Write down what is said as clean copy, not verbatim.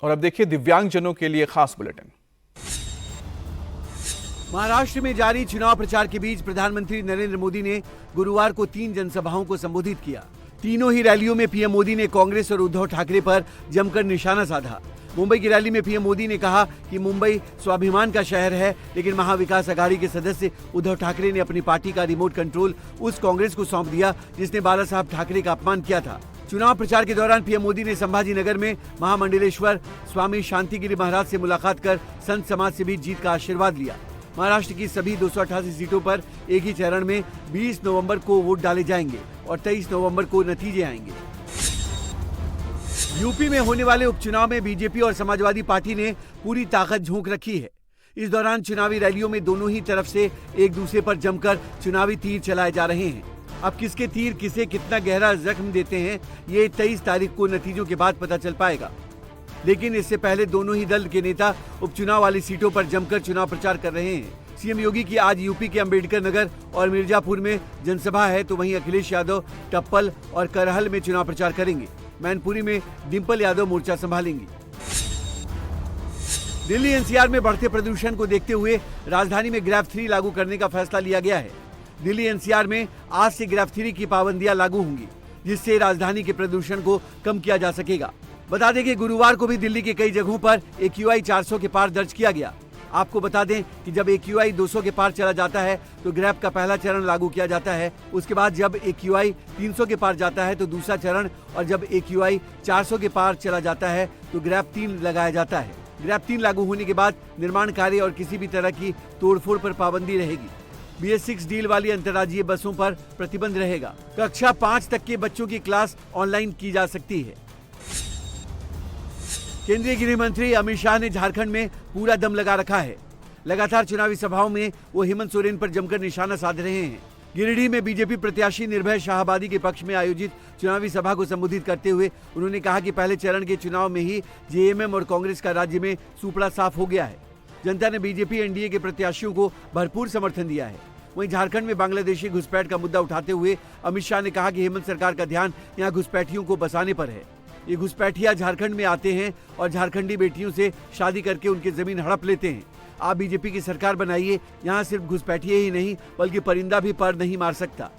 और अब देखिए दिव्यांगजनों के लिए खास बुलेटिन। महाराष्ट्र में जारी चुनाव प्रचार के बीच प्रधानमंत्री नरेंद्र मोदी ने गुरुवार को 3 जनसभाओं को संबोधित किया। तीनों ही रैलियों में पीएम मोदी ने कांग्रेस और उद्धव ठाकरे पर जमकर निशाना साधा। मुंबई की रैली में पीएम मोदी ने कहा कि मुंबई स्वाभिमान का शहर है, लेकिन महाविकास अघाड़ी के सदस्य उद्धव ठाकरे ने अपनी पार्टी का रिमोट कंट्रोल उस कांग्रेस को सौंप दिया जिसने बाला साहब ठाकरे का अपमान किया था। चुनाव प्रचार के दौरान पीएम मोदी ने संभाजीनगर में महामंडलेश्वर स्वामी शांतिगिरी महाराज से मुलाकात कर संत समाज से भी जीत का आशीर्वाद लिया। महाराष्ट्र की सभी 288 सीटों पर एक ही चरण में 20 नवंबर को वोट डाले जाएंगे और 23 नवंबर को नतीजे आएंगे। यूपी में होने वाले उपचुनाव में बीजेपी और समाजवादी पार्टी ने पूरी ताकत झोंक रखी है। इस दौरान चुनावी रैलियों में दोनों ही तरफ से एक दूसरे पर जमकर चुनावी तीर चलाए जा रहे हैं। अब किसके तीर किसे कितना गहरा जख्म देते हैं, ये 23 तारीख को नतीजों के बाद पता चल पाएगा। लेकिन इससे पहले दोनों ही दल के नेता उपचुनाव वाली सीटों पर जमकर चुनाव प्रचार कर रहे हैं। सीएम योगी की आज यूपी के अंबेडकर नगर और मिर्जापुर में जनसभा है, तो वहीं अखिलेश यादव टप्पल और करहल में चुनाव प्रचार करेंगे। मैनपुरी में डिंपल यादव मोर्चा संभालेंगी। दिल्ली एनसीआर में बढ़ते प्रदूषण को देखते हुए राजधानी में ग्रैब 3 लागू करने का फैसला लिया गया है। दिल्ली एनसीआर में आज से ग्रैब 3 की पाबंदियां लागू होंगी, जिससे राजधानी के प्रदूषण को कम किया जा सकेगा। बता दें कि गुरुवार को भी दिल्ली के कई जगहों पर AQI 400 के पार दर्ज किया गया। आपको बता दें कि जब AQI 200 के पार चला जाता है तो ग्रैब का पहला चरण लागू किया जाता है। उसके बाद जब AQI 300 के पार जाता है तो दूसरा चरण, और जब AQI 400 के पार चला जाता है तो ग्रैब 3 लगाया जाता है। ग्रैब 3 लागू होने के बाद निर्माण कार्य और किसी भी तरह की तोड़फोड़ पर पाबंदी रहेगी। BS6 डील वाली अंतर्राज्यीय बसों पर प्रतिबंध रहेगा। कक्षा 5 तक के बच्चों की क्लास ऑनलाइन की जा सकती है। केंद्रीय गृह मंत्री अमित शाह ने झारखंड में पूरा दम लगा रखा है। लगातार चुनावी सभाओं में वो हेमंत सोरेन पर जमकर निशाना साध रहे हैं। गिरिडीह में बीजेपी प्रत्याशी निर्भय शाहाबादी के पक्ष में आयोजित चुनावी सभा को संबोधित करते हुए उन्होंने कहा कि पहले चरण के चुनाव में ही JMM और कांग्रेस का राज्य में सूपड़ा साफ हो गया है। जनता ने बीजेपी एनडीए के प्रत्याशियों को भरपूर समर्थन दिया है। वहीं झारखंड में बांग्लादेशी घुसपैठ का मुद्दा उठाते हुए अमित शाह ने कहा कि हेमंत सरकार का ध्यान यहाँ घुसपैठियों को बसाने पर है। ये घुसपैठिया झारखंड में आते हैं और झारखंडी बेटियों से शादी करके उनकी जमीन हड़प लेते हैं। आप बीजेपी की सरकार बनाइए, यहाँ सिर्फ घुसपैठिए ही नहीं बल्कि परिंदा भी पर नहीं मार सकता।